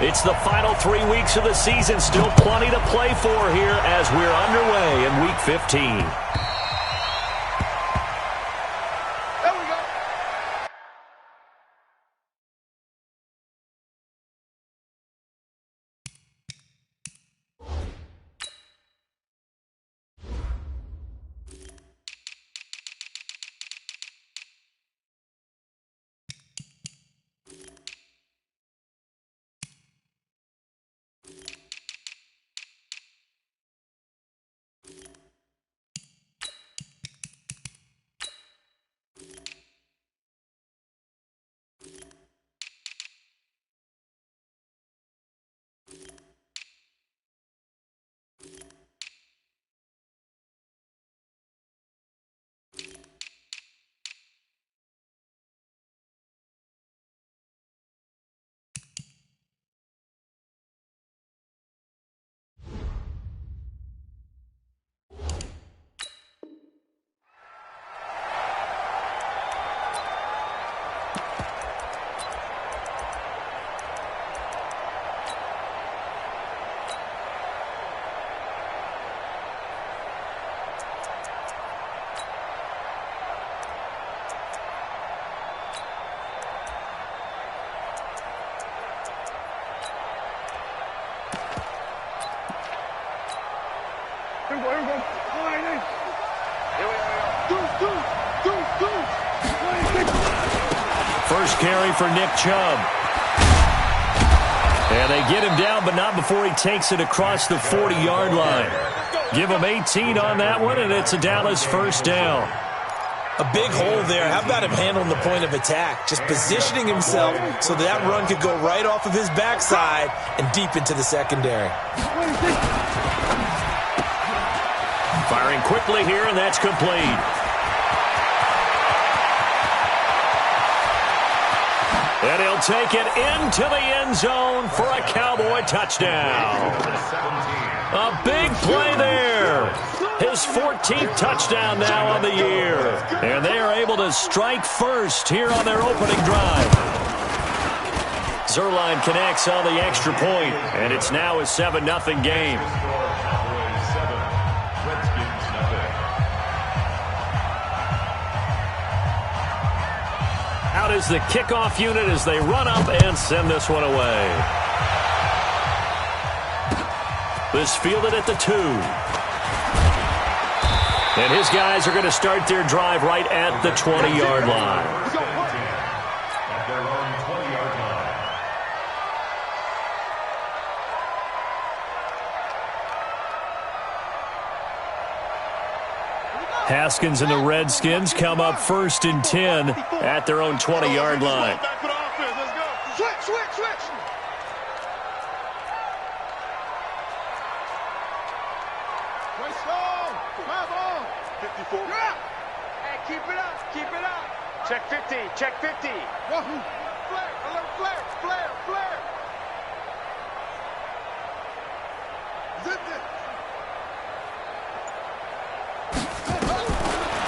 It's the final 3 weeks of the season. Still plenty to play for here as we're underway in Week 15. First carry for Nick Chubb. And they get him down, but not before he takes it across the 40-yard line. Give him 18 on that one, and it's a Dallas first down. A big hole there. How about him handling the point of attack? Just positioning himself so that run could go right off of his backside and deep into the secondary. Firing quickly here, and that's complete. And he'll take it into the end zone for a Cowboy touchdown. A big play there. His 14th touchdown now on the year. And they are able to strike first here on their opening drive. Zerline connects on the extra point, and it's now a 7-0 game. Out is the kickoff unit as they run up and send this one away. This fielded at the 2. And his guys are going to start their drive right at the 20-yard line. At their own 20-yard line. Haskins and the Redskins come up 1st and 10 at their own 20-yard line. Switch. Hey, keep it up. Check 50. Flare. Zip it.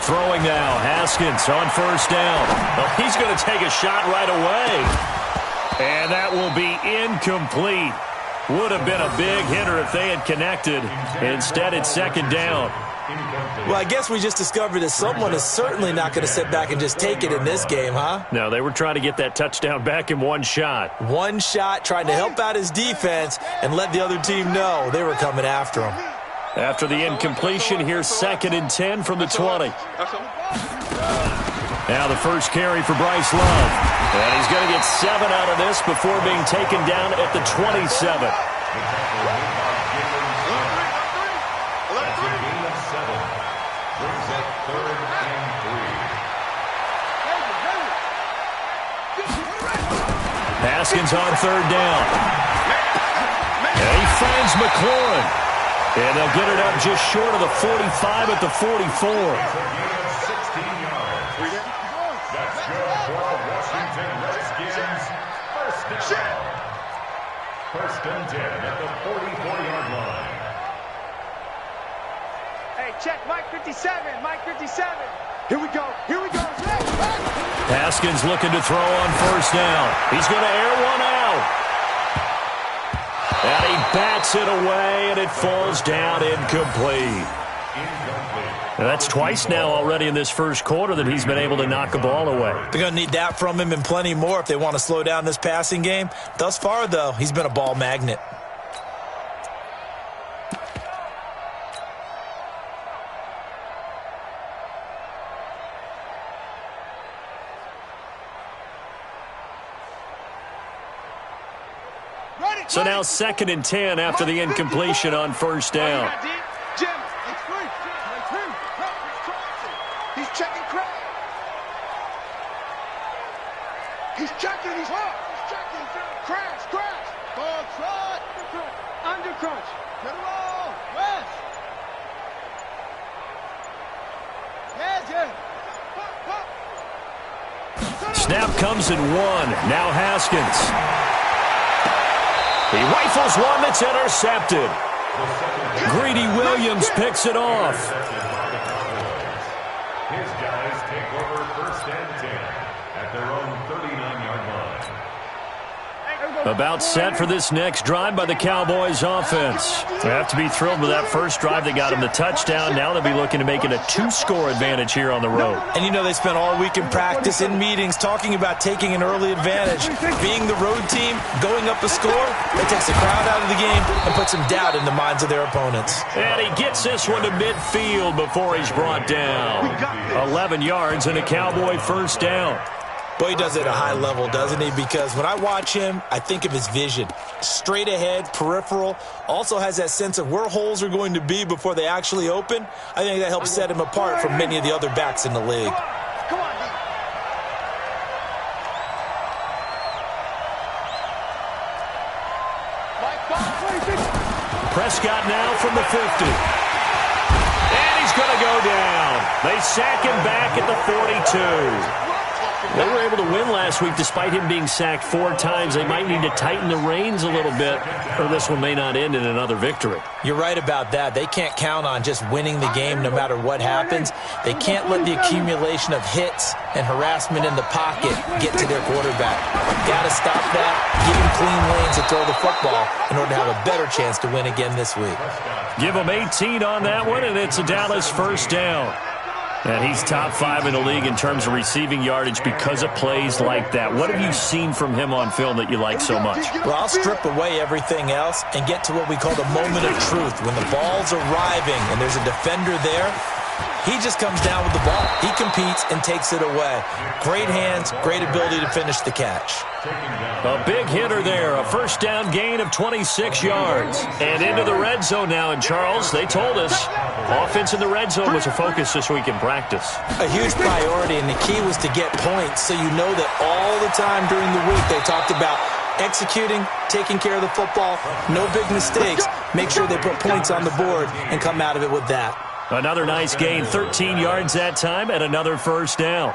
Throwing now, Haskins on 1st down. Well, he's going to take a shot right away. And that will be incomplete. Would have been a big hitter if they had connected. Instead, it's 2nd down. Well, I guess we just discovered that someone is certainly not going to sit back and just take it in this game, huh? No, they were trying to get that touchdown back in one shot. One shot, trying to help out his defense and let the other team know they were coming after him. After the incompletion, here's 2nd and 10 from the 20. Now the first carry for Bryce Love. And he's going to get 7 out of this before being taken down at the 27. Haskins on 3rd down. And he finds McLaurin. And they'll get it up just short of the 45 at the 44. That's good for Washington Redskins. First and 10 at the 44-yard line. Hey, check Mike 57. Here we go. Haskins looking to throw on 1st down. He's going to air one out. And he bats it away, and it falls down incomplete. And that's twice now already in this first quarter that he's been able to knock a ball away. They're going to need that from him and plenty more if they want to slow down this passing game. Thus far, though, he's been a ball magnet. So now 2nd and 10 after the incompletion on first down. Jim, he's checking crack. He's checking, he's checking. Crash. Ball trot. Under crunch. Get it all. West. Yeah. Snap comes in 1. Now Haskins. He rifles one that's intercepted. Greedy Williams picks it off. His guys take over 1st and 10 at their own 39-yard line. About set for this next drive by the Cowboys offense. They have to be thrilled with that first drive. They got him the touchdown. Now they'll be looking to make it a 2-score advantage here on the road. And you know they spent all week in practice, in meetings, talking about taking an early advantage. Being the road team, going up a score, that takes the crowd out of the game and puts some doubt in the minds of their opponents. And he gets this one to midfield before he's brought down. 11 yards and a Cowboy first down. Boy, he does it at a high level, doesn't he? Because when I watch him, I think of his vision. Straight ahead, peripheral. Also has that sense of where holes are going to be before they actually open. I think that helps set him apart from many of the other backs in the league. Come on, Prescott now from the 50. And he's going to go down. They sack him back at the 42. They were able to win last week despite him being sacked 4 times. They might need to tighten the reins a little bit, or this one may not end in another victory. You're right about that. They can't count on just winning the game no matter what happens. They can't let the accumulation of hits and harassment in the pocket get to their quarterback. Got to stop that, give him clean lanes to throw the football in order to have a better chance to win again this week. Give him 18 on that one, and it's a Dallas first down. And he's top 5 in the league in terms of receiving yardage because of plays like that. What have you seen from him on film that you like so much? Well, I'll strip away everything else and get to what we call the moment of truth. When the ball's arriving and there's a defender there, he just comes down with the ball. He competes and takes it away. Great hands, great ability to finish the catch. A big hitter there, a first down gain of 26 yards. And into the red zone now. And Charles, they told us, offense in the red zone was a focus this week in practice. A huge priority, and the key was to get points. So you know that all the time during the week they talked about executing, taking care of the football, no big mistakes. Make sure they put points on the board and come out of it with that. Another nice gain, 13 yards that time, and another first down.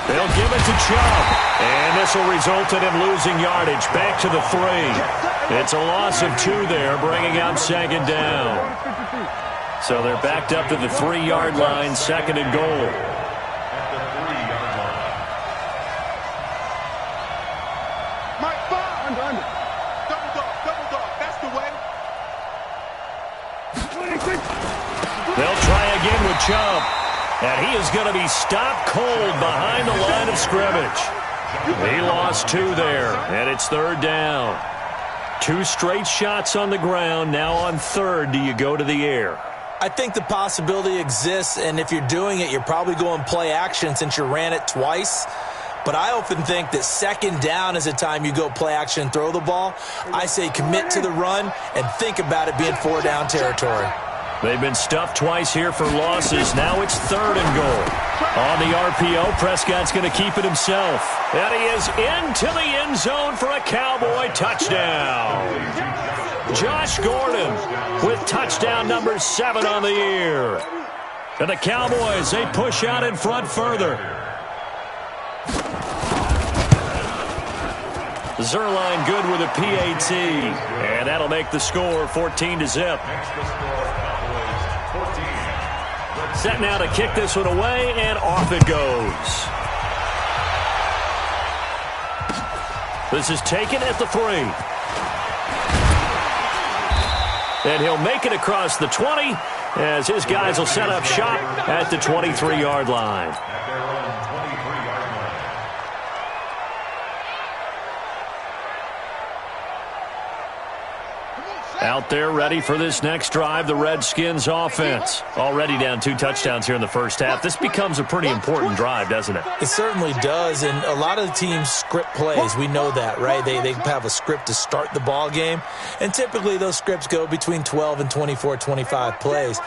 They'll give it to Chubb, and this will result in him losing yardage. Back to the 3. It's a loss of 2 there, bringing up 2nd down. So they're backed up to the 3-yard line, 2nd and goal. They'll try again with Chubb. And he is going to be stopped cold behind the line of scrimmage. He lost 2 there, and it's 3rd down. 2 straight shots on the ground. Now on 3rd, do you go to the air? I think the possibility exists, and if you're doing it, you're probably going play action since you ran it twice. But I often think that 2nd down is the time you go play action and throw the ball. I say commit to the run and think about it being 4-down territory. They've been stuffed twice here for losses. Now it's 3rd and goal. On the RPO, Prescott's going to keep it himself. And he is into the end zone for a Cowboy touchdown. Josh Gordon with touchdown number 7 on the year. And the Cowboys, they push out in front further. Zerline good with a PAT. And that'll make the score 14-0. Set now to kick this one away, and off it goes. This is taken at the 3. And he'll make it across the 20 as his guys will set up shop at the 23-yard line. Out there ready for this next drive, the Redskins offense. Already down 2 touchdowns here in the first half. This becomes a pretty important drive, doesn't it? It certainly does, and a lot of the teams script plays. We know that, right? They have a script to start the ball game, and typically those scripts go between 12 and 24, 25 plays.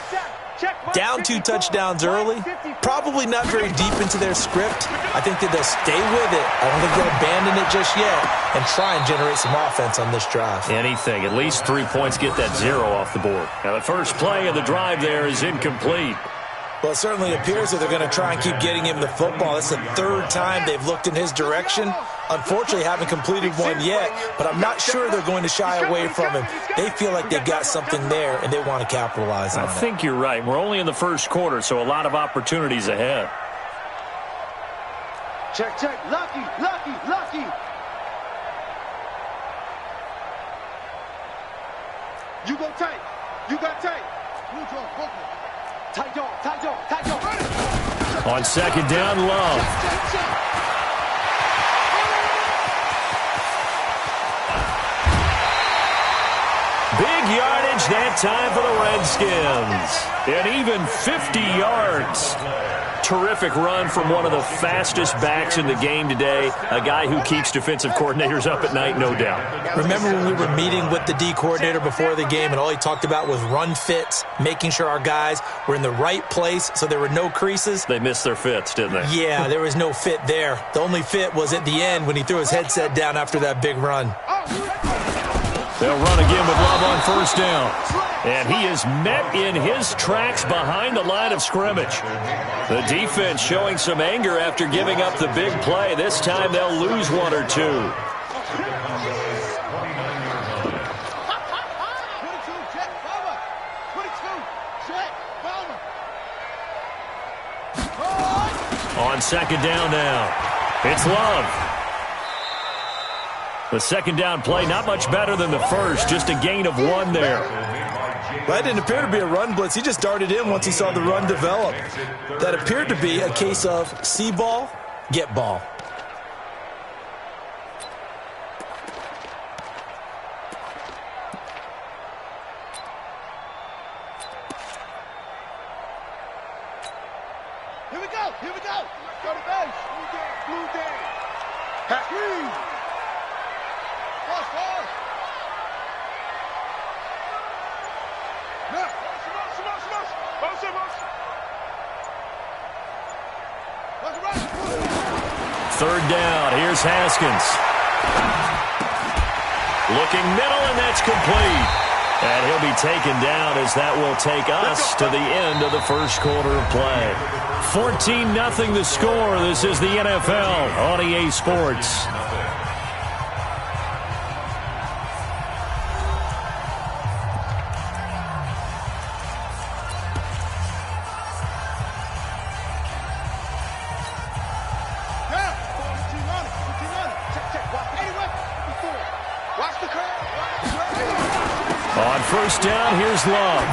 Down 2 touchdowns early, probably not very deep into their script. I think that they'll stay with it. I don't think they'll abandon it just yet and try and generate some offense on this drive. Anything. At least 3 points, get that 0 off the board. Now, the first play of the drive there is incomplete. Well, it certainly appears that they're going to try and keep getting him the football. It's the 3rd time they've looked in his direction. Unfortunately, haven't completed one yet, but I'm not sure they're going to shy away from him. They feel like they've got something there, and they want to capitalize on it. I think you're right. We're only in the first quarter, so a lot of opportunities ahead. Check, check. Lucky, lucky, lucky. You go tight. You got tight. Tight jaw, tight jaw, tight jaw. On second down, Love. Big yardage that time for the Redskins. And even 50 yards. Terrific run from one of the fastest backs in the game today. A guy who keeps defensive coordinators up at night, no doubt. Remember when we were meeting with the D coordinator before the game and all he talked about was run fits, making sure our guys were in the right place so there were no creases? They missed their fits, didn't they? Yeah, there was no fit there. The only fit was at the end when he threw his headset down after that big run. They'll run again with Love on first down. And he is met in his tracks behind the line of scrimmage. The defense showing some anger after giving up the big play. This time they'll lose 1 or 2. On second down now, it's Love. The second down play, not much better than the first, just a gain of 1 there. Well, that didn't appear to be a run blitz. He just darted in once he saw the run develop. That appeared to be a case of see ball, get ball. Here we go, here we go. Go to base. Blue day. Happy. Third down, here's Haskins. Looking middle, and that's complete. And he'll be taken down as that will take us to the end of the first quarter of play. 14-0 the score. This is the NFL on EA Sports. On first down, here's Love.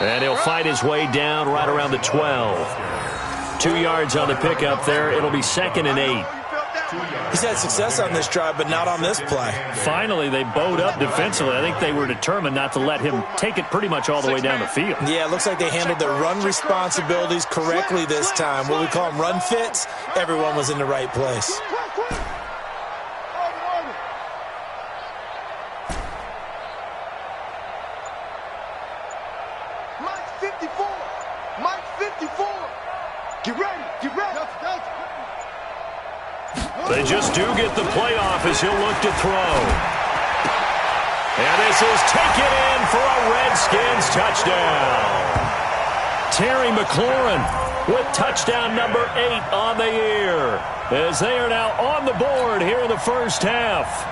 And he'll fight his way down right around the 12. 2 yards on the pickup there. It'll be 2nd and 8. He's had success on this drive, but not on this play. Finally, they bowed up defensively. I think they were determined not to let him take it pretty much all the way down the field. Yeah, it looks like they handled their run responsibilities correctly this time. What we call them run fits, everyone was in the right place. They just do get the play off as he'll look to throw. And this is taken in for a Redskins touchdown. Terry McLaurin with touchdown number 8 on the year, as they are now on the board here in the first half.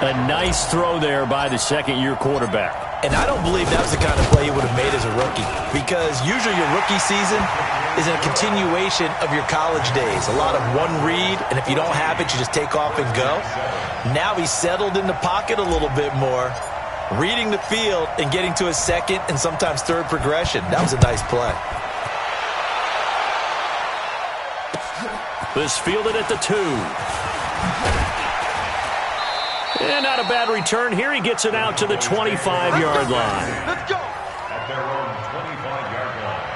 A nice throw there by the second-year quarterback. And I don't believe that was the kind of play he would have made as a rookie, because usually your rookie season is a continuation of your college days. A lot of one read, and if you don't have it, you just take off and go. Now he's settled in the pocket a little bit more, reading the field and getting to his second and sometimes third progression. That was a nice play. This fielded at the 2. And not a bad return here. He gets it out to the 25-yard line. Let's go. At their own 25-yard line.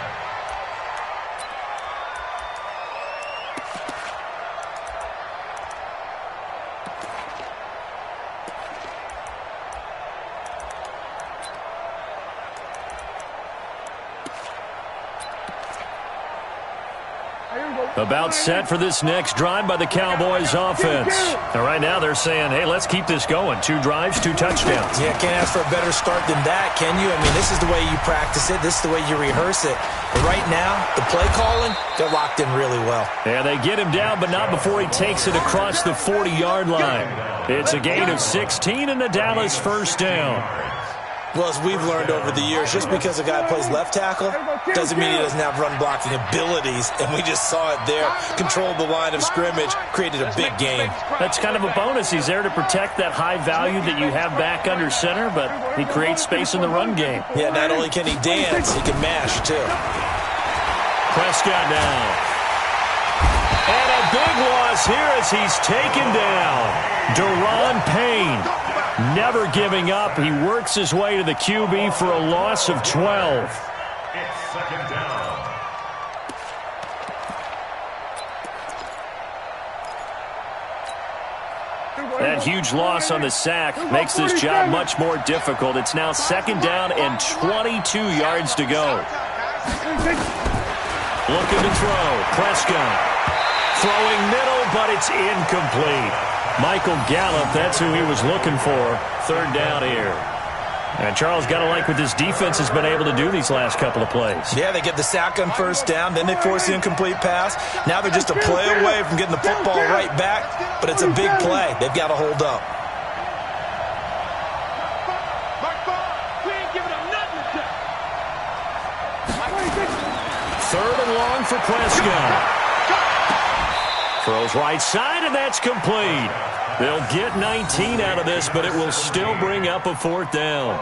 About set for this next drive by the Cowboys offense. And right now they're saying, hey, let's keep this going. 2 drives, 2 touchdowns. Yeah, can't ask for a better start than that, can you? I mean, this is the way you practice it. This is the way you rehearse it. But right now, the play calling, they're locked in really well. And they get him down, but not before he takes it across the 40-yard line. It's a gain of 16 and the Dallas first down. Well, as we've learned over the years, just because a guy plays left tackle doesn't mean he doesn't have run-blocking abilities, and we just saw it there. Controlled the line of scrimmage, created a big gain. That's kind of a bonus. He's there to protect that high value that you have back under center, but he creates space in the run game. Yeah, not only can he dance, he can mash, too. Prescott now. And a big loss here as he's taken down. Daron Payne. Never giving up. He works his way to the QB for a loss of 12. It's second down. That huge loss on the sack makes this job much more difficult. It's now second down and 22 yards to go. Looking to throw. Prescott. Throwing middle, but it's incomplete. Michael Gallup, that's who he was looking for. Third down here. And Charles, got to like what this defense has been able to do these last couple of plays. Yeah, they get the sack on first down, then they force the incomplete pass. Now they're just a play away from getting the football right back, but it's a big play. They've got to hold up. Third and long for Prescott. Throws right side, and that's complete. They'll get 19 out of this, but it will still bring up a fourth down.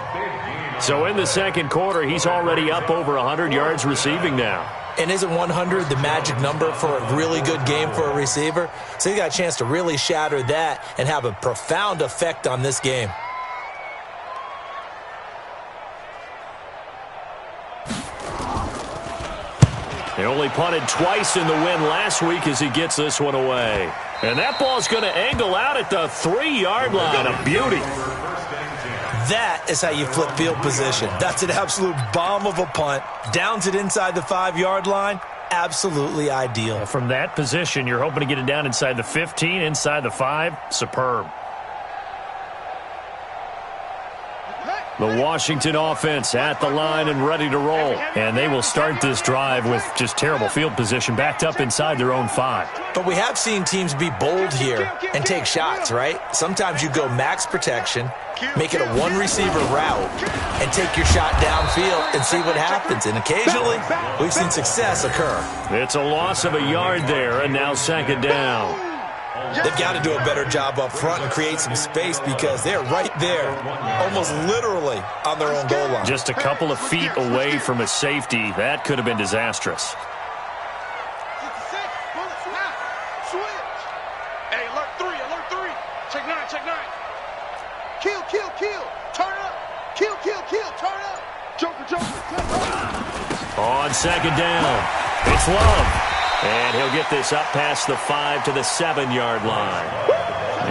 So in the second quarter, he's already up over 100 yards receiving now. And isn't 100 the magic number for a really good game for a receiver? So he got a chance to really shatter that and have a profound effect on this game. He only punted twice in the win last week as he gets this one away. And that ball's going to angle out at the 3-yard line. A beauty. That is how you flip field position. That's an absolute bomb of a punt. Downs it inside the 5-yard line. Absolutely ideal. From that position, you're hoping to get it down inside the 15, inside the 5. Superb. The Washington offense at the line and ready to roll. And they will start this drive with just terrible field position, backed up inside their own 5. But we have seen teams be bold here and take shots, right? Sometimes you go max protection, make it a one-receiver route, and take your shot downfield and see what happens. And occasionally, we've seen success occur. It's a loss of a yard there, and now second down. They've got to do a better job up front and create some space because they're right there, almost literally on their own goal line. Just a couple of feet away from a safety. That could have been disastrous. Hey, alert 3, alert 3. Check 9, check 9. Kill, kill, kill. Turn up. Kill, kill, kill. Turn up. Joker, joker. On second down, it's Love. And he'll get this up past the 5 to the 7-yard line.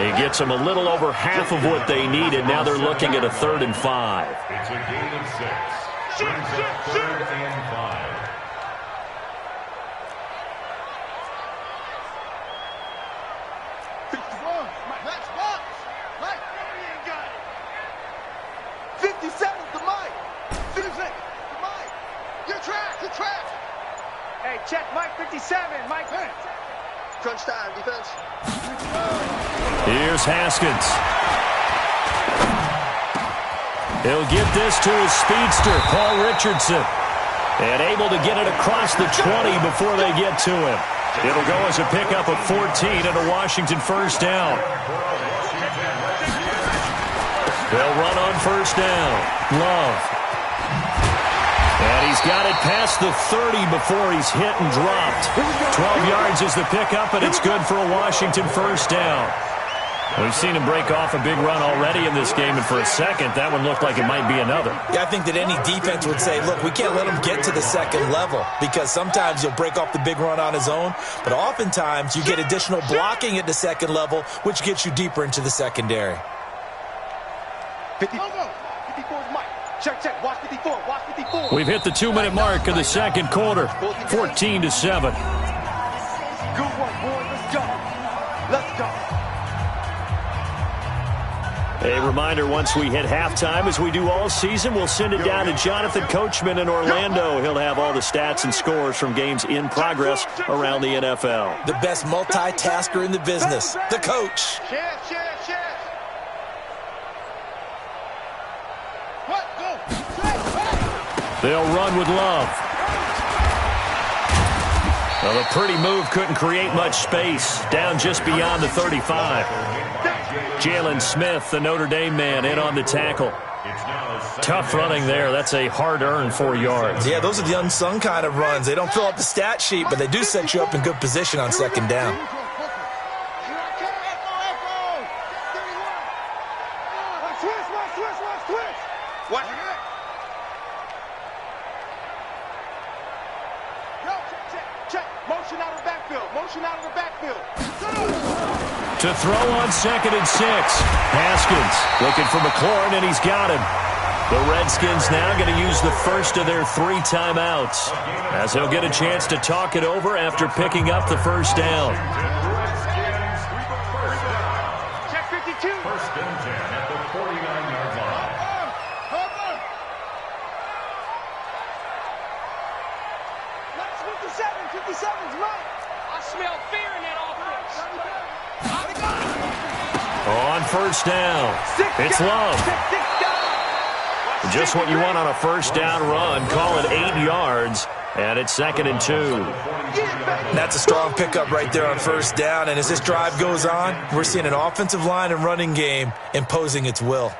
He gets them a little over half of what they needed. Now they're looking at a 3rd and 5. It's a gain of 6. Brings up 3rd and 5. That's box. Mike, you got it. 50 seconds to Mike. 50 seconds to Mike. You're trash, you're trash. Hey, check Mike 57. Mike 57. Crunch time, defense. Here's Haskins. He'll get this to his speedster, Paul Richardson. And able to get it across the 20 before they get to him. It'll go as a pickup of 14 and a Washington first down. They'll run on first down. Love. And he's got it past the 30 before he's hit and dropped. 12 yards is the pickup, and it's good for a Washington first down. We've seen him break off a big run already in this game, and for a second, that one looked like it might be another. Yeah, I think that any defense would say, look, we can't let him get to the second level because sometimes he'll break off the big run on his own, but oftentimes you get additional blocking at the second level, which gets you deeper into the secondary. 54 is Mike. Check. Watch 54. Watch 54. We've hit the 2-minute mark of the second quarter, 14-7. Good work, boys. Let's go. Let's go. A reminder, once we hit halftime, as we do all season, we'll send it down to Jonathan Coachman in Orlando. He'll have all the stats and scores from games in progress around the NFL. The best multitasker in the business, the coach. Chance. They'll run with Love. Well, a pretty move couldn't create much space. Down just beyond the 35. Jalen Smith, the Notre Dame man, in on the tackle. Tough running there. That's a hard-earned 4 yards. Yeah, those are the unsung kind of runs. They don't fill up the stat sheet, but they do set you up in good position on second down. What? Check. Motion out of the backfield. To throw on 2nd and 6. Haskins looking for McLaurin, and he's got him. The Redskins now going to use the first of their 3 timeouts, as they'll get a chance to talk it over after picking up the first down. Check 52. First and 10 at the 49-yard line. 57's right. I smell fear in that offense. On first down, it's Love. Just what you want on a first down run. Call it 8 yards, and it's 2nd and 2. That's a strong pickup right there on first down, and as this drive goes on, we're seeing an offensive line and running game imposing its will.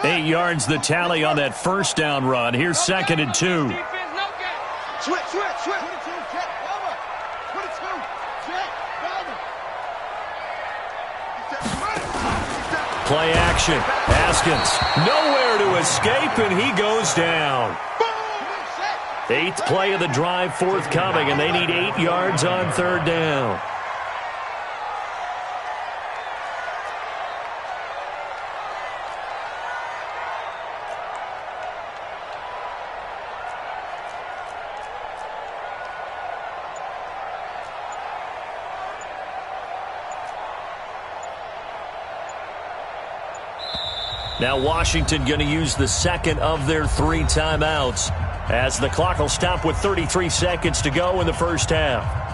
8 yards the tally on that first down run. Here's 2nd and 2. Switch. Play action. Haskins nowhere to escape, and he goes down. 8th play of the drive forthcoming, and they need 8 yards on third down. Now Washington going to use the second of their 3 timeouts, as the clock will stop with 33 seconds to go in the first half.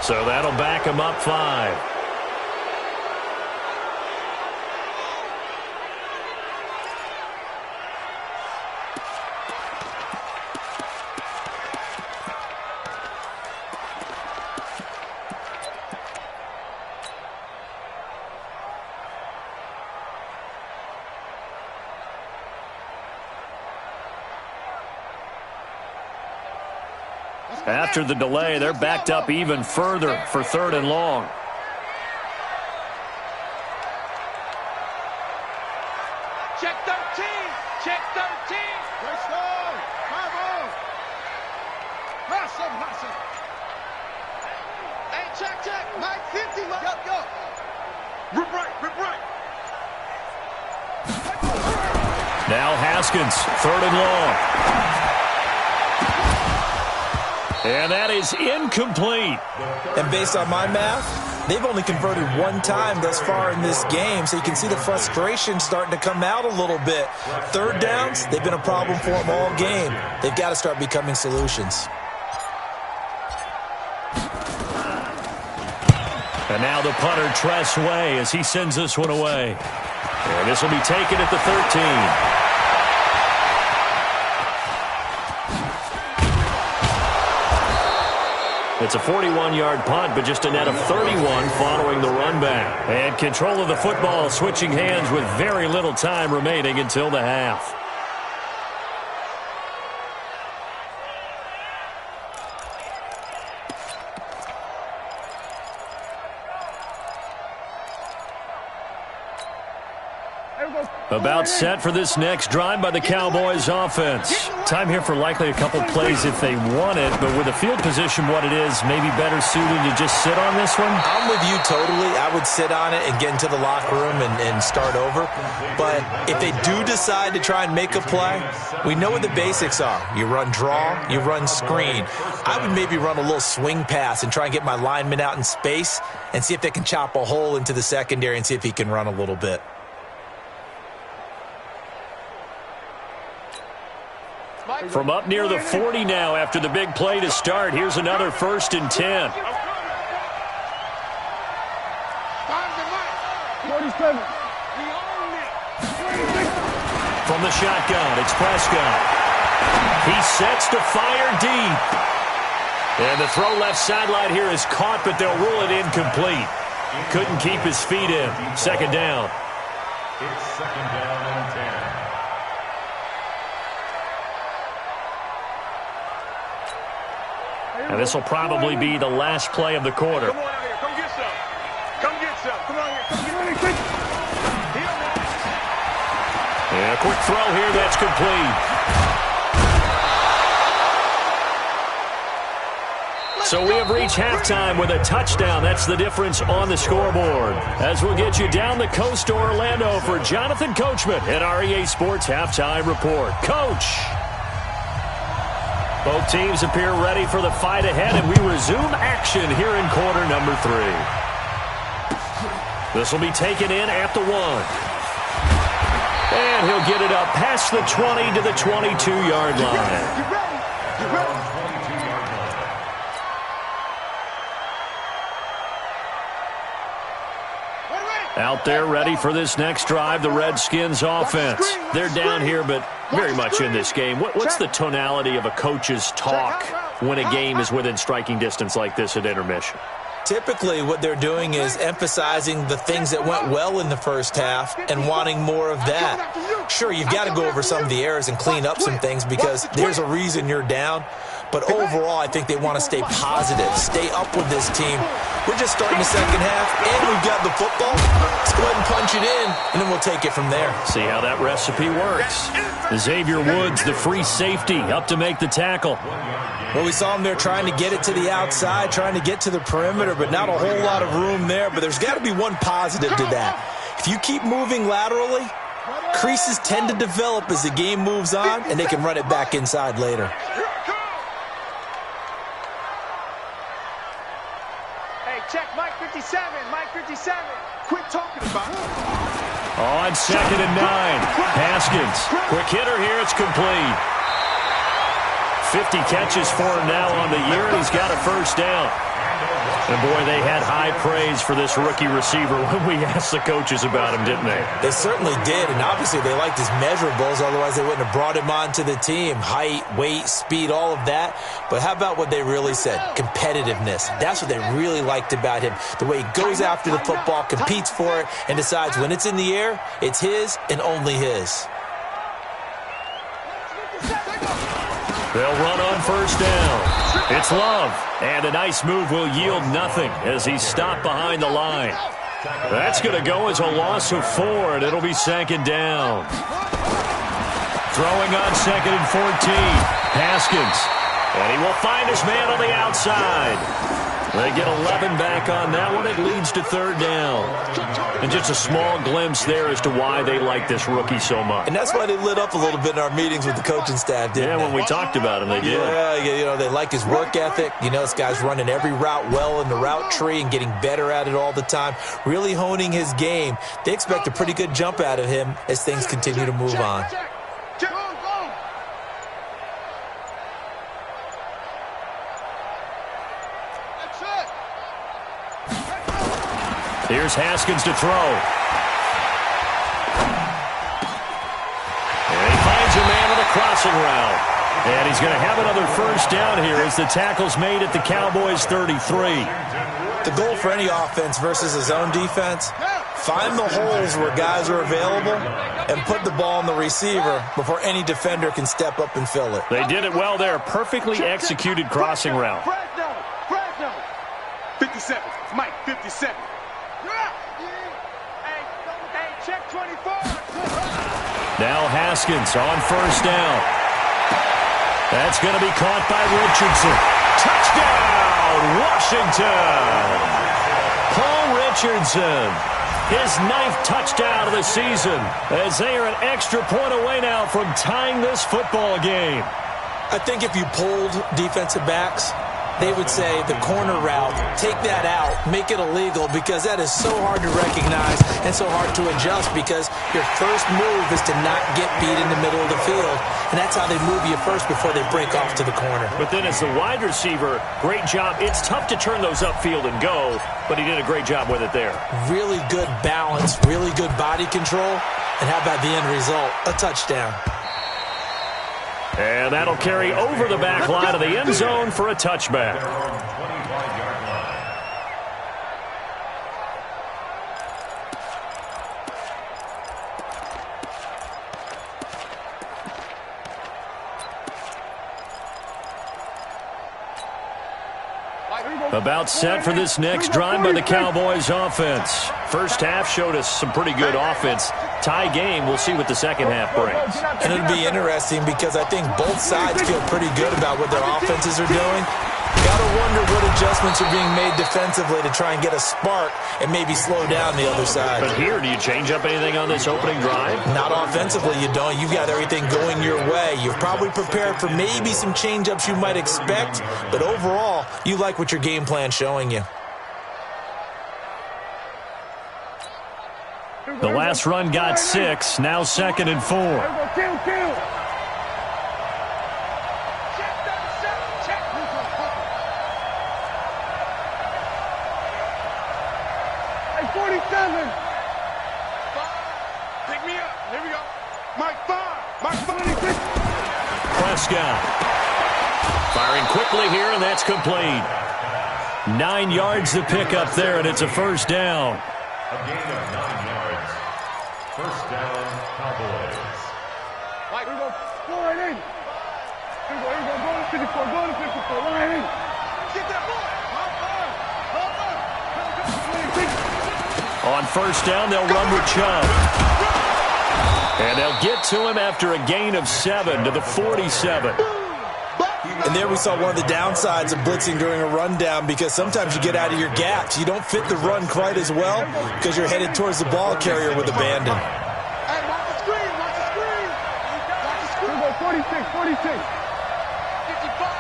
So that'll back him up 5. After the delay, they're backed up even further for 3rd and long. Check 13. Check. Mike 50, Mike. Go. Rip right. Now Haskins, 3rd and long. And that is incomplete. And based on my math, they've only converted 1 time thus far in this game, so you can see the frustration starting to come out a little bit. 3rd downs, they've been a problem for them all game. They've got to start becoming solutions. And now the punter, Tress Way, as he sends this one away. And this will be taken at the 13. It's a 41-yard punt, but just a net of 31 following the run back. And control of the football switching hands with very little time remaining until the half. About set for this next drive by the Cowboys offense. Time here for likely a couple plays if they want it, but with the field position what it is, maybe better suited to just sit on this one? I'm with you totally. I would sit on it and get into the locker room and start over. But if they do decide to try and make a play, we know what the basics are. You run draw, you run screen. I would maybe run a little swing pass and try and get my lineman out in space and see if they can chop a hole into the secondary and see if he can run a little bit. From up near the 40 now after the big play to start. Here's another 1st and 10. 47. From the shotgun, it's Prescott. He sets to fire deep. And the throw left sideline here is caught, but they'll rule it incomplete. Couldn't keep his feet in. 2nd down. It's 2nd down and 10. And this will probably be the last play of the quarter. Come on out here. Come get some. Come get some. Come on here. Come get some. Yeah, quick throw here. That's complete. So we have reached halftime with a touchdown. That's the difference on the scoreboard. As we'll get you down the coast to Orlando for Jonathan Coachman at our EA Sports Halftime Report. Coach! Both teams appear ready for the fight ahead, and we resume action here in quarter number 3. This will be taken in at the 1. And he'll get it up past the 20 to the 22-yard line. You ready? Out there ready for this next drive, the Redskins offense. They're down here, but very much in this game. What's the tonality of a coach's talk when a game is within striking distance like this at intermission? Typically, what they're doing is emphasizing the things that went well in the first half and wanting more of that. Sure, you've got to go over some of the errors and clean up some things because there's a reason you're down. But overall, I think they want to stay positive, stay up with this team. We're just starting the second half, and we've got the football. Let's go ahead and punch it in, and then we'll take it from there. See how that recipe works. Xavier Woods, the free safety, up to make the tackle. Well, we saw him there trying to get it to the outside, trying to get to the perimeter, but not a whole lot of room there. But there's got to be one positive to that. If you keep moving laterally, creases tend to develop as the game moves on, and they can run it back inside later. Check, Mike 57, Mike 57. Quit talking about it. On 2nd and 9. Haskins. Quick hitter here. It's complete. 50 catches for him now on the year, and he's got a 1st down. And, boy, they had high praise for this rookie receiver when we asked the coaches about him, didn't they? They certainly did, and obviously they liked his measurables. Otherwise, they wouldn't have brought him onto the team. Height, weight, speed, all of that. But how about what they really said? Competitiveness. That's what they really liked about him. The way he goes after the football, competes for it, and decides when it's in the air, it's his and only his. They'll run on 1st down. It's Love, and a nice move will yield nothing as he's stopped behind the line. That's going to go as a loss of 4, and it'll be 2nd down. Throwing on 2nd and 14. Haskins, and he will find his man on the outside. They get 11 back on that one. It leads to third down. And just a small glimpse there as to why they like this rookie so much. And that's why they lit up a little bit in our meetings with the coaching staff, didn't they? When we talked about him, they did. Yeah, they like his work ethic. This guy's running every route well in the route tree and getting better at it all the time, really honing his game. They expect a pretty good jump out of him as things continue to move on. Here's Haskins to throw. And he finds a man with a crossing route. And he's going to have another first down here as the tackle's made at the Cowboys' 33. The goal for any offense versus a zone defense, find the holes where guys are available and put the ball on the receiver before any defender can step up and fill it. They did it well there. Perfectly executed crossing route. 57. Mike, 57. Check 24. Now Haskins on first down. That's going to be caught by Richardson. Touchdown, Washington. Paul Richardson, his 9th touchdown of the season, as they are an extra point away now from tying this football game. I think if you polled defensive backs, they would say the corner route, take that out, make it illegal, because that is so hard to recognize and so hard to adjust, because your first move is to not get beat in the middle of the field, and that's how they move you first before they break off to the corner. But then as the wide receiver, great job. It's tough to turn those upfield and go, but he did a great job with it there. Really good balance, really good body control, and how about the end result? A touchdown. And that'll carry over the back line of the end zone for a touchback. About set for this next drive by the Cowboys offense. First half showed us some pretty good offense. Tie game, we'll see what the second half brings. And it'll be interesting because I think both sides feel pretty good about what their offenses are doing. Gotta wonder what adjustments are being made defensively to try and get a spark and maybe slow down the other side. But here, do you change up anything on this opening drive? Not offensively, you don't. You've got everything going your way. You've probably prepared for maybe some change-ups you might expect, but overall, you like what your game plan's showing you. The last run got 6, now 2nd and 4. Prescott firing quickly here, and that's complete. 9 yards to pick up there, and it's a first down. A gain of 9 yards. First down, Cowboys. Mike, we go line in. Here we go, go to 54, go to 54, line in. Get that ball. On first down, they'll run with Chubb. And they'll get to him after a gain of 7 to the 47. And there we saw one of the downsides of blitzing during a rundown, because sometimes you get out of your gaps. You don't fit the run quite as well because you're headed towards the ball carrier with abandon. Hey, watch the screen, watch the screen. Watch the screen. Go 46, 46. 55.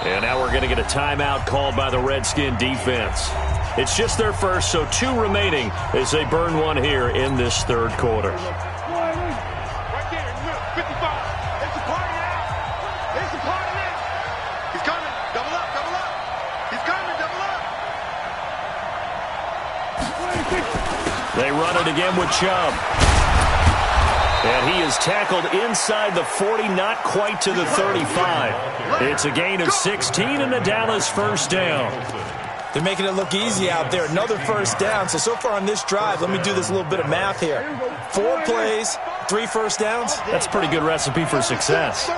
And now we're going to get a timeout called by the Redskin defense. It's just their first, so 2 remaining as they burn one here in this third quarter. Right there, 55. It's a party now. It's a party now. He's coming. Double up, double up. He's coming, double up. They run it again with Chubb. And he is tackled inside the 40, not quite to the 35. It's a gain of 16 and a Dallas first down. They're making it look easy out there. Another first down. So far on this drive, let me do this little bit of math here. 4 plays, 3 first downs. That's a pretty good recipe for success.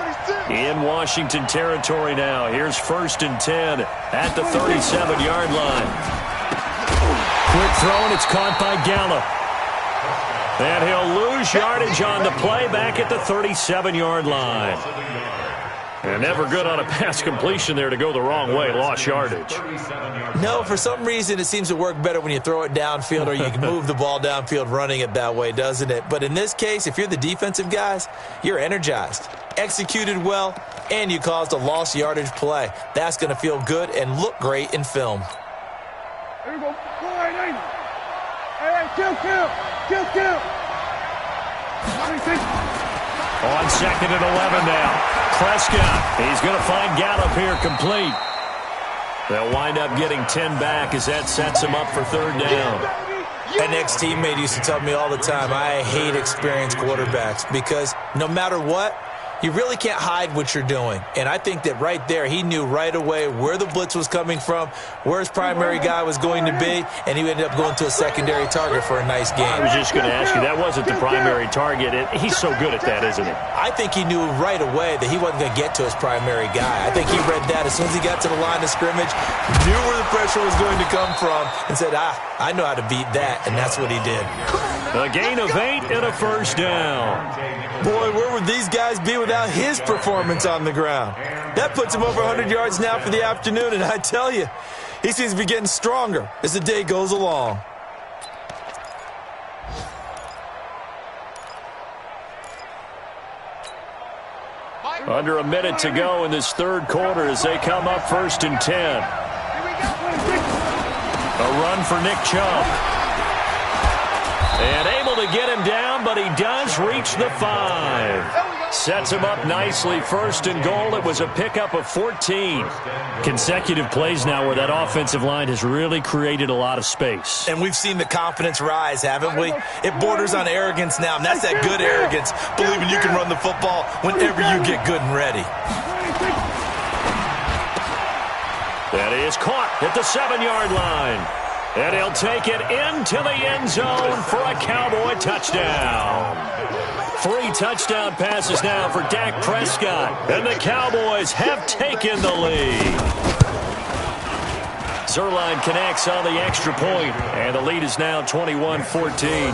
In Washington territory now. Here's 1st and 10 at the 37-yard line. Quick throw, and it's caught by Gallup. And he'll lose yardage on the play back at the 37-yard line. And never good on a pass completion there to go the wrong way. Lost yardage. No, for some reason it seems to work better when you throw it downfield or you can move the ball downfield running it that way, doesn't it? But in this case, if you're the defensive guys, you're energized, executed well, and you caused a lost yardage play. That's going to feel good and look great in film. There you go. Hey, kill. On 2nd and 11 now. Prescott, he's going to find Gallup here complete. They'll wind up getting 10 back as that sets him up for 3rd down. An ex-teammate used to tell me all the time, I hate experienced quarterbacks because no matter what, you really can't hide what you're doing. And I think that right there, he knew right away where the blitz was coming from, where his primary guy was going to be, and he ended up going to a secondary target for a nice game. I was just going to ask you, that wasn't the primary target. He's so good at that, isn't he? I think he knew right away that he wasn't going to get to his primary guy. I think he read that as soon as he got to the line of scrimmage, knew where the pressure was going to come from, and said, I know how to beat that, and that's what he did. A gain of 8 and a 1st down. Boy, where would these guys be without his performance on the ground? That puts him over 100 yards now for the afternoon, and I tell you, he seems to be getting stronger as the day goes along. Under a minute to go in this 3rd quarter as they come up 1st and 10. A run for Nick Chubb. And able to get him down, but he does reach the 5. Sets him up nicely. 1st and goal. It was a pickup of 14. Consecutive plays now where that offensive line has really created a lot of space. And we've seen the confidence rise, haven't we? It borders on arrogance now, and that's that good arrogance, believing you can run the football whenever you get good and ready. That is caught at the 7-yard line. And he'll take it into the end zone for a Cowboy touchdown. 3 touchdown passes now for Dak Prescott. And the Cowboys have taken the lead. Zerline connects on the extra point, and the lead is now 21-14.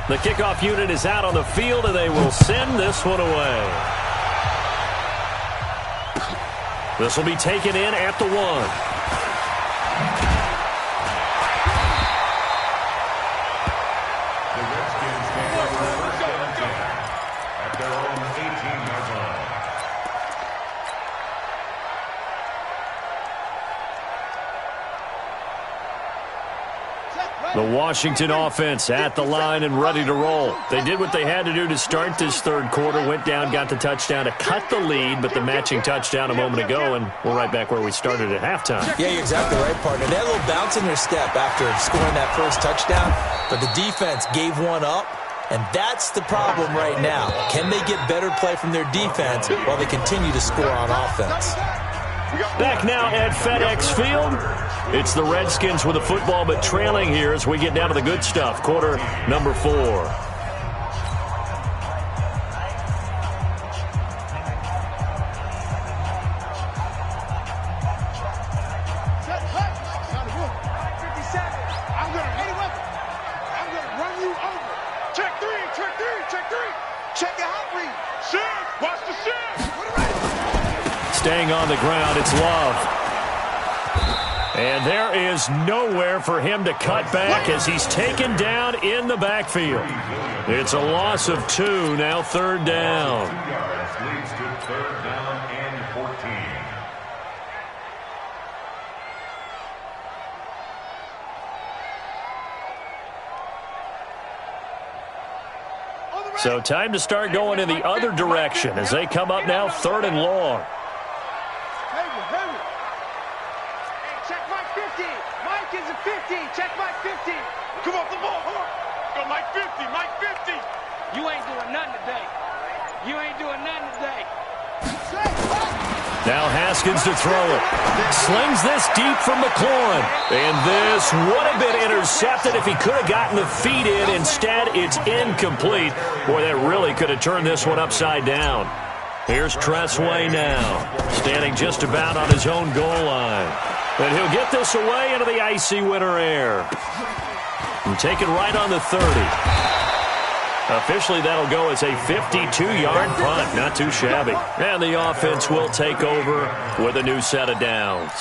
The kickoff unit is out on the field, and they will send this one away. This will be taken in at the 1. The Redskins take over 1st and 10 at their own 18-yard line. The Washington offense at the line and ready to roll. They did what they had to do to start this 3rd quarter. Went down, got the touchdown to cut the lead, but the matching touchdown a moment ago, and we're right back where we started at halftime. Yeah, you're exactly right, partner. They had a little bounce in their step after scoring that 1st touchdown, but the defense gave one up, and that's the problem right now. Can they get better play from their defense while they continue to score on offense? Back now at FedEx Field. It's the Redskins with the football, but trailing here as we get down to the good stuff. Quarter number 4. Staying on the ground, it's Love. And there is nowhere for him to cut back as he's taken down in the backfield. It's a loss of 2, now 3rd down. 2 yards leads to 3rd down and 14. So time to start going in the other direction as they come up now 3rd and long. Check Mike 50. Mike is a 50. Check Mike 50. Come off the ball. Go Mike 50. Mike 50. You ain't doing nothing today. You ain't doing nothing today. Now Haskins to throw it. Slings this deep from McLaurin. And this would have been intercepted if he could have gotten the feet in. Instead, it's incomplete. Boy, that really could have turned this one upside down. Here's Tressway now, standing just about on his own goal line. And he'll get this away into the icy winter air. And take it right on the 30. Officially, that'll go as a 52-yard punt. Not too shabby. And the offense will take over with a new set of downs.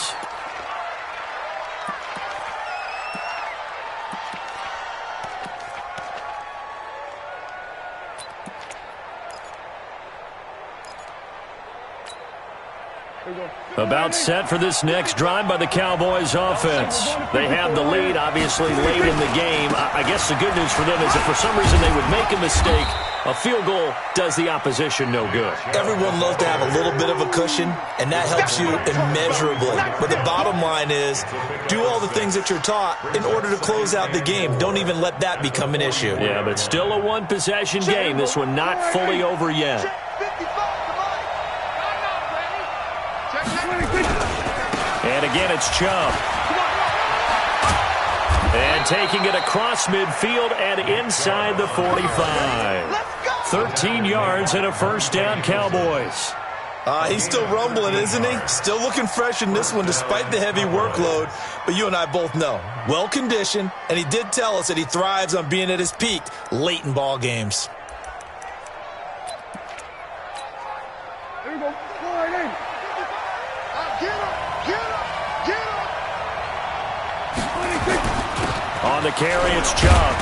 About set for this next drive by the Cowboys offense. They have the lead, obviously, late in the game. I guess the good news for them is if for some reason they would make a mistake, a field goal does the opposition no good. Everyone loves to have a little bit of a cushion, and that helps you immeasurably. But the bottom line is, do all the things that you're taught in order to close out the game. Don't even let that become an issue. Yeah, but still a one-possession game. This one not fully over yet. And again, it's Chubb. And taking it across midfield and inside the 45. 13 yards and a first down, Cowboys. He's still rumbling, isn't he? Still looking fresh in this one despite the heavy workload. But you and I both know, well-conditioned, and he did tell us that he thrives on being at his peak late in ball games. There you go. On the carry, it's Chubb.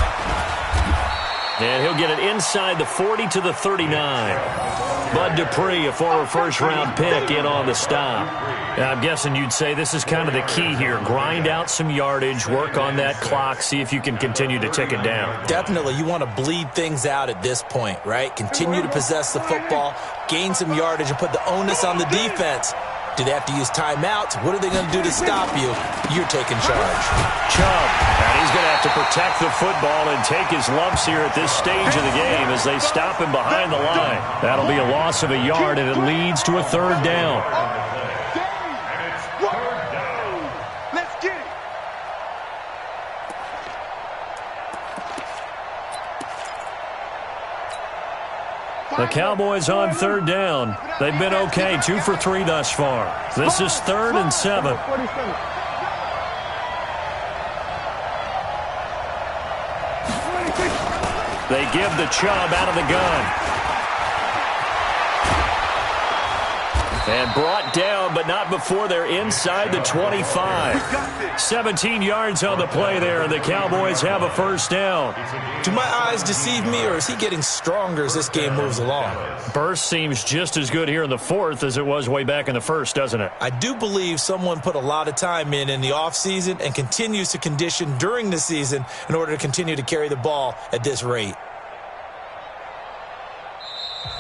And he'll get it inside the 40 to the 39. Bud Dupree, a former first-round pick, in on the stop. Now, I'm guessing you'd say this is kind of the key here. Grind out some yardage, work on that clock, see if you can continue to tick it down. Definitely, you want to bleed things out at this point, right? Continue to possess the football, gain some yardage, and put the onus on the defense. Do they have to use timeouts? What are they going to do to stop you? You're taking charge. Chubb, and he's going to have to protect the football and take his lumps here at this stage of the game as they stop him behind the line. That'll be a loss of a yard, and it leads to a third down. Let's get it. The Cowboys on third down. They've been okay, 2 for 3 thus far. This is 3rd and 7. They give the Chubb out of the gun. And brought down, but not before they're inside the 25. 17 yards on the play there, and the Cowboys have a first down. Do my eyes deceive me, or is he getting stronger as this game moves along? Burst seems just as good here in the 4th as it was way back in the 1st, doesn't it? I do believe someone put a lot of time in the offseason and continues to condition during the season in order to continue to carry the ball at this rate.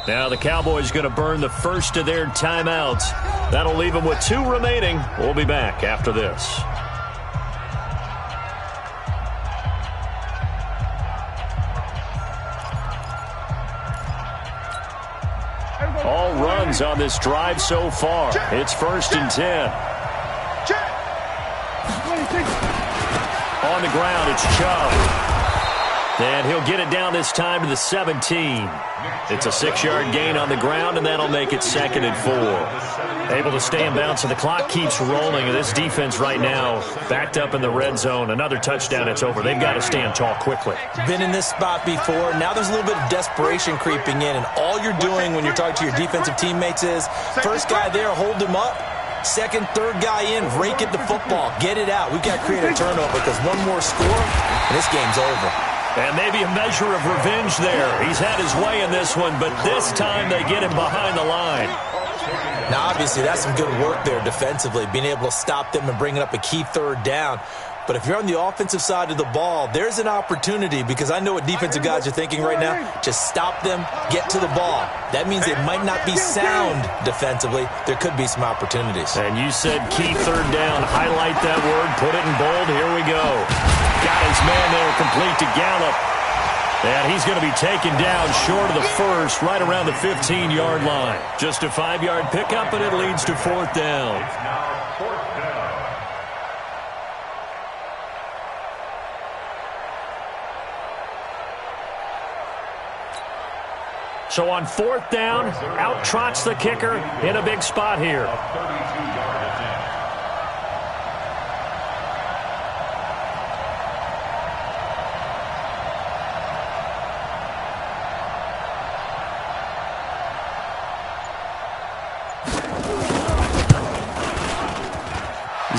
Now the Cowboys going to burn the first of their timeouts. That'll leave them with 2 remaining. We'll be back after this. All runs on this drive so far. It's 1st and 10. On the ground, it's Chubb. And he'll get it down this time to the 17. It's a 6-yard gain on the ground, and that'll make it 2nd and 4. Able to stay in bounds, and the clock keeps rolling. And this defense right now backed up in the red zone. Another touchdown, it's over. They've got to stand tall quickly. Been in this spot before. Now there's a little bit of desperation creeping in, and all you're doing when you're talking to your defensive teammates is, first guy there, hold him up. Second, third guy in, rake at the football. Get it out. We've got to create a turnover because one more score, and this game's over. And maybe a measure of revenge there. He's had his way in this one, but this time they get him behind the line. Now, obviously, that's some good work there defensively, being able to stop them and bringing up a key third down. But if you're on the offensive side of the ball, there's an opportunity because I know what defensive guys are thinking right now. Just stop them, get to the ball. That means they might not be sound defensively. There could be some opportunities. And you said key third down. Highlight that word. Put it in bold. Here we go. Got his man there complete to Gallup. And he's going to be taken down short of the first, right around the 15-yard line. Just a 5-yard pickup, and it leads to 4th down. So on 4th down, out trots the kicker in a big spot here.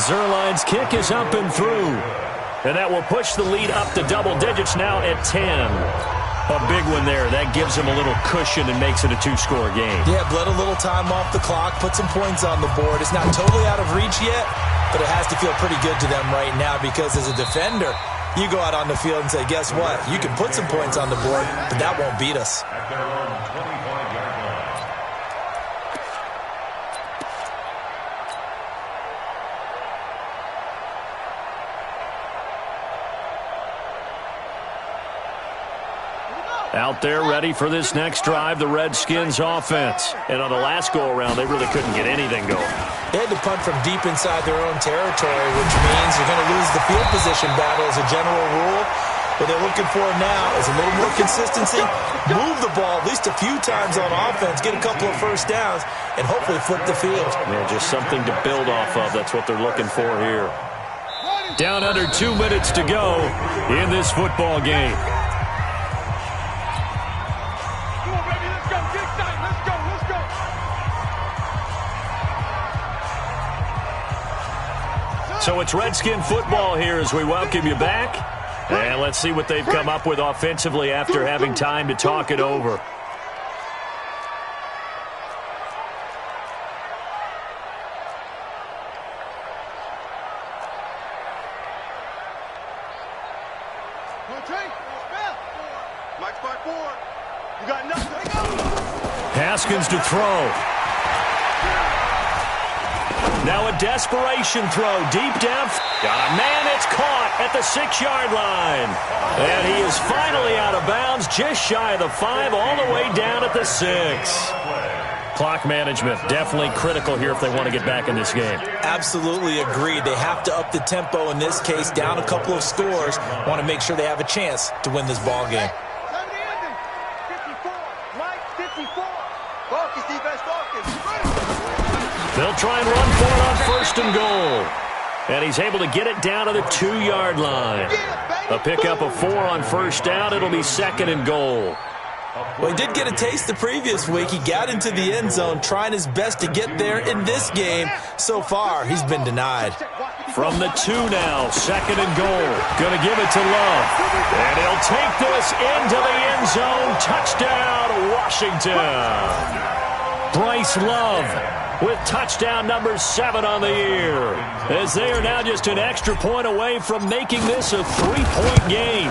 Zerline's kick is up and through. And that will push the lead up to double digits now at 10. A big one there. That gives them a little cushion and makes it a two-score game. Yeah, bled a little time off the clock, put some points on the board. It's not totally out of reach yet, but it has to feel pretty good to them right now because as a defender, you go out on the field and say, guess what? You can put some points on the board, but that won't beat us. At their own 25-yard line. Out there ready for this next drive, the Redskins offense. And on the last go-around, they really couldn't get anything going. They had to punt from deep inside their own territory, which means you're going to lose the field position battle as a general rule. What they're looking for now is a little more consistency, move the ball at least a few times on offense, get a couple of first downs, and hopefully flip the field. Yeah, just something to build off of. That's what they're looking for here. Down under 2 minutes to go in this football game. So it's Redskin football here as we welcome you back. And let's see what they've come up with offensively after having time to talk it over. Haskins to throw. Now a desperation throw deep down. Got a man, it's caught at the 6-yard line. And he is finally out of bounds, just shy of the 5, all the way down at the 6. Clock management, definitely critical here if they want to get back in this game. Absolutely agreed. They have to up the tempo in this case, down a couple of scores. Want to make sure they have a chance to win this ball game. 54, Mike, 54. Focus, defense, focus. They'll try and run for it on first and goal. And he's able to get it down to the 2-yard line. A pickup of 4 on first down. It'll be second and goal. Well, he did get a taste the previous week. He got into the end zone trying his best to get there in this game. So far, he's been denied. From the 2 now, second and goal. Going to give it to Love. And he'll take this into the end zone. Touchdown, Washington. Bryce Love with touchdown number 7 on the year, as they are now just an extra point away from making this a 3-point game.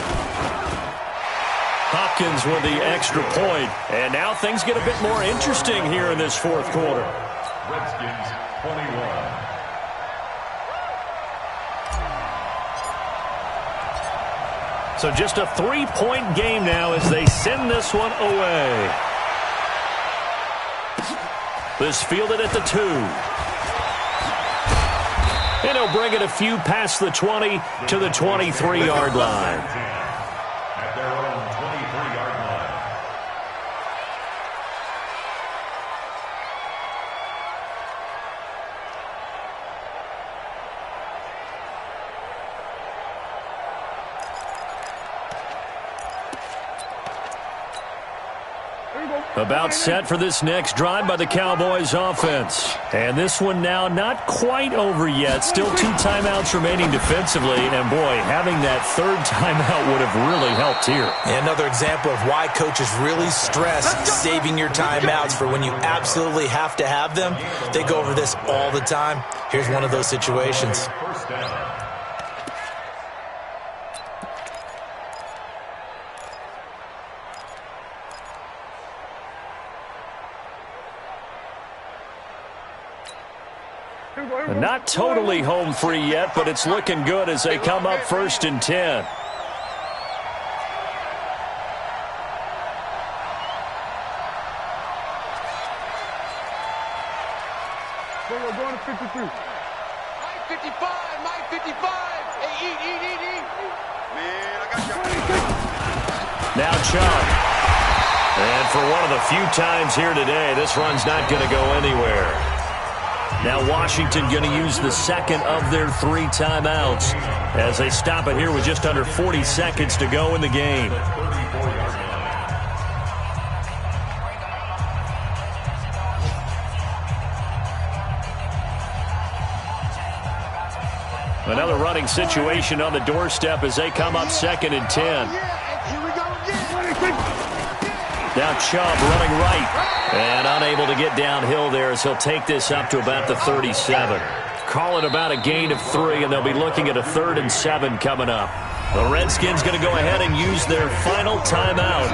Hopkins with the extra point, and now things get a bit more interesting here in this fourth quarter. Redskins 21. So just a 3-point game now as they send this one away. This fielded at the 2. And he'll bring it a few past the 20 to the 23-yard line. At their own 23-yard line. About set for this next drive by the Cowboys offense. And this one now not quite over yet. Still 2 timeouts remaining defensively. And boy, having that 3rd timeout would have really helped here. Another example of why coaches really stress saving your timeouts for when you absolutely have to have them. They go over this all the time. Here's one of those situations. First down. Not totally home free yet, but it's looking good as they come up 1st and 10. We're going to 53. Mike 55, Mike 55. Hey, eat. Man, I got you. Now Chubb. And for one of the few times here today, this run's not going to go anywhere. Now Washington going to use the 2nd of their 3 timeouts as they stop it here with just under 40 seconds to go in the game. Another running situation on the doorstep as they come up 2nd and 10. Here we go again. Now Chubb running right and unable to get downhill there as he'll take this up to about the 37. Call it about a gain of 3, and they'll be looking at a 3rd and 7 coming up. The Redskins going to go ahead and use their final timeout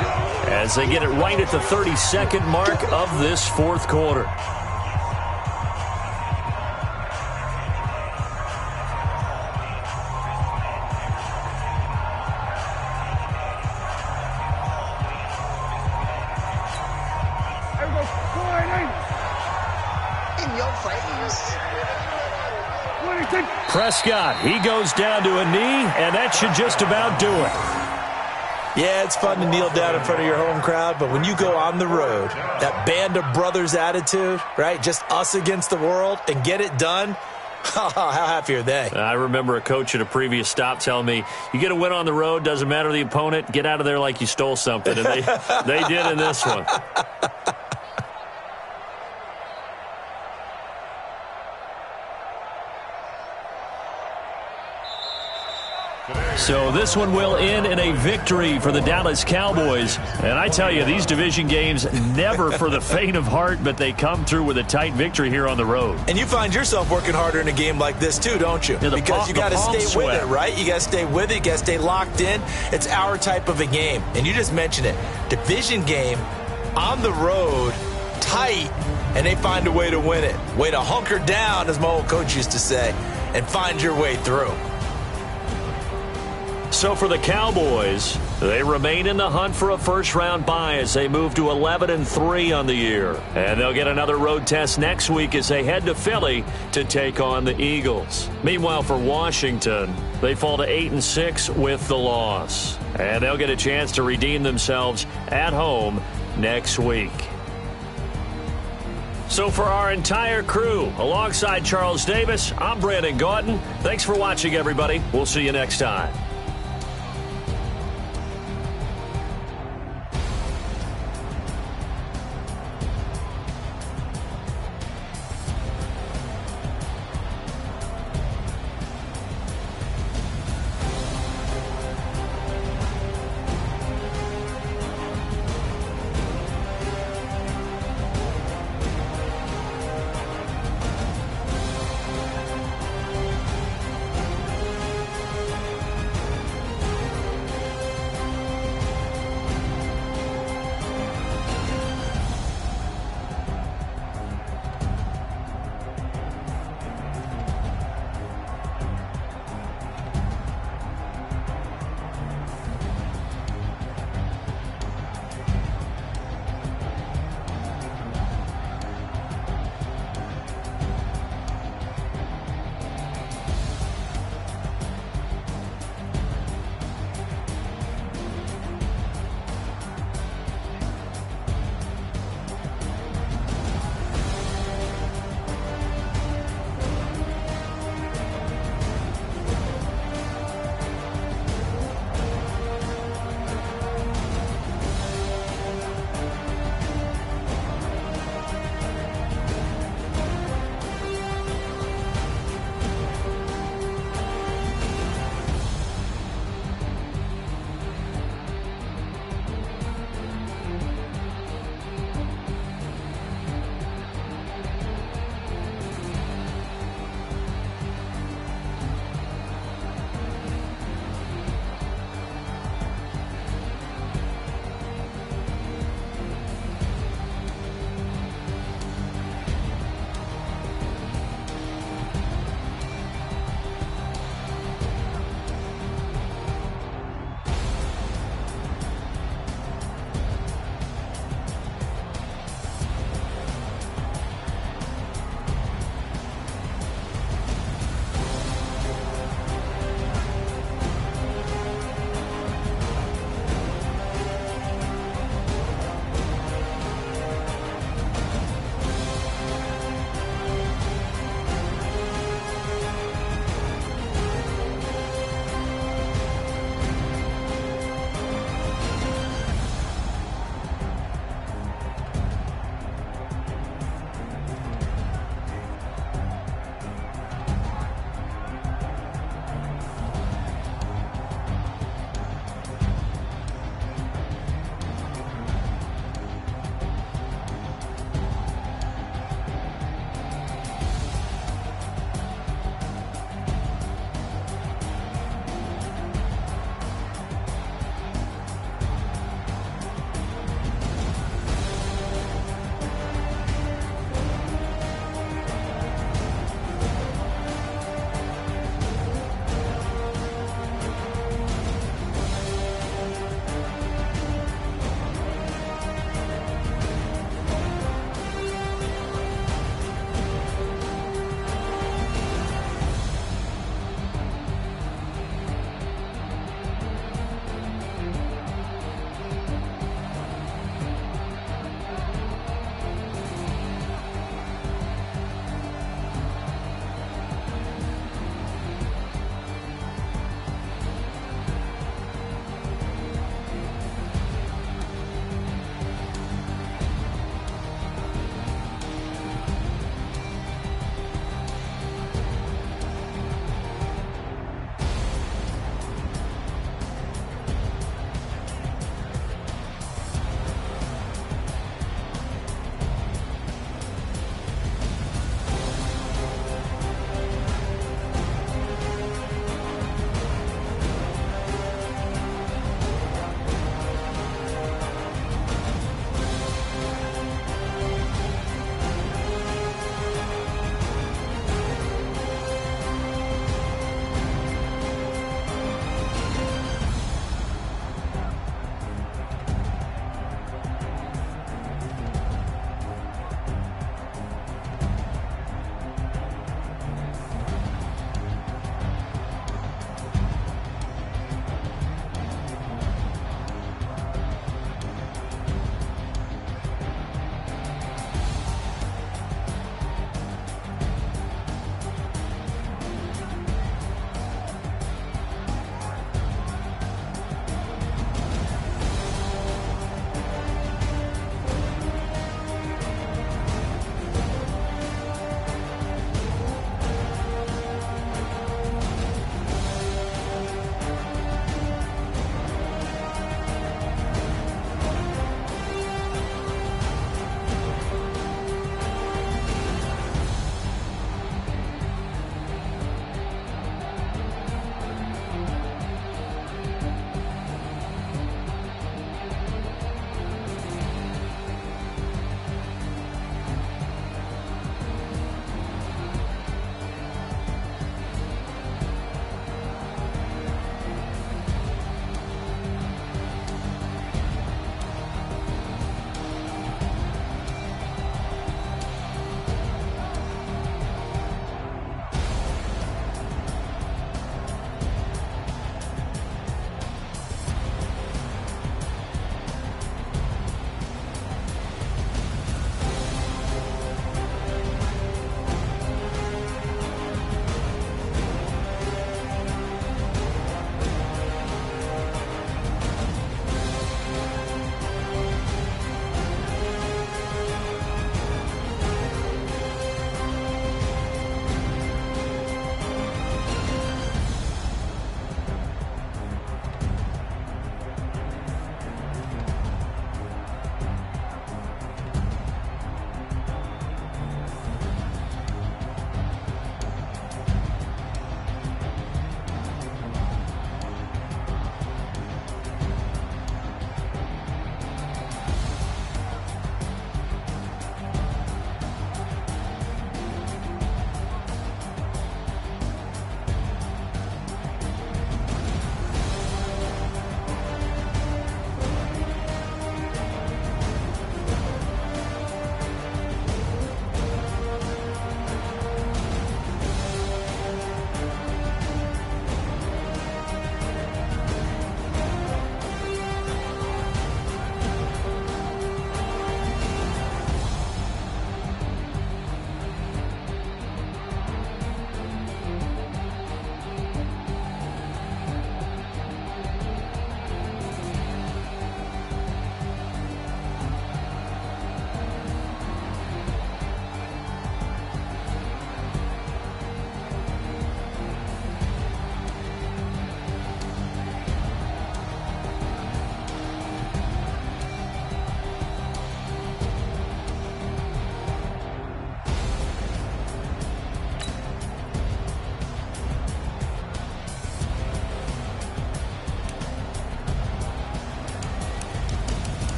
as they get it right at the 32nd mark of this 4th quarter. Prescott, he goes down to a knee, and that should just about do it. Yeah, it's fun to kneel down in front of your home crowd, but when you go on the road, that band of brothers attitude, right, just us against the world, and get it done, how happy are they? I remember a coach at a previous stop telling me, you get a win on the road, doesn't matter the opponent, get out of there like you stole something, and they did in this one. So this one will end in a victory for the Dallas Cowboys. And I tell you, these division games, never for the faint of heart, but they come through with a tight victory here on the road. And you find yourself working harder in a game like this too, don't you? Yeah, because you got to stay with it, right? You got to stay with it. You got to stay locked in. It's our type of a game. And you just mentioned it. Division game, on the road, tight, and they find a way to win it. Way to hunker down, as my old coach used to say, and find your way through. So for the Cowboys, they remain in the hunt for a first-round bye as they move to 11-3 on the year. And they'll get another road test next week as they head to Philly to take on the Eagles. Meanwhile, for Washington, they fall to 8-6 with the loss. And they'll get a chance to redeem themselves at home next week. So for our entire crew, alongside Charles Davis, I'm Brandon Gautin. Thanks for watching, everybody. We'll see you next time.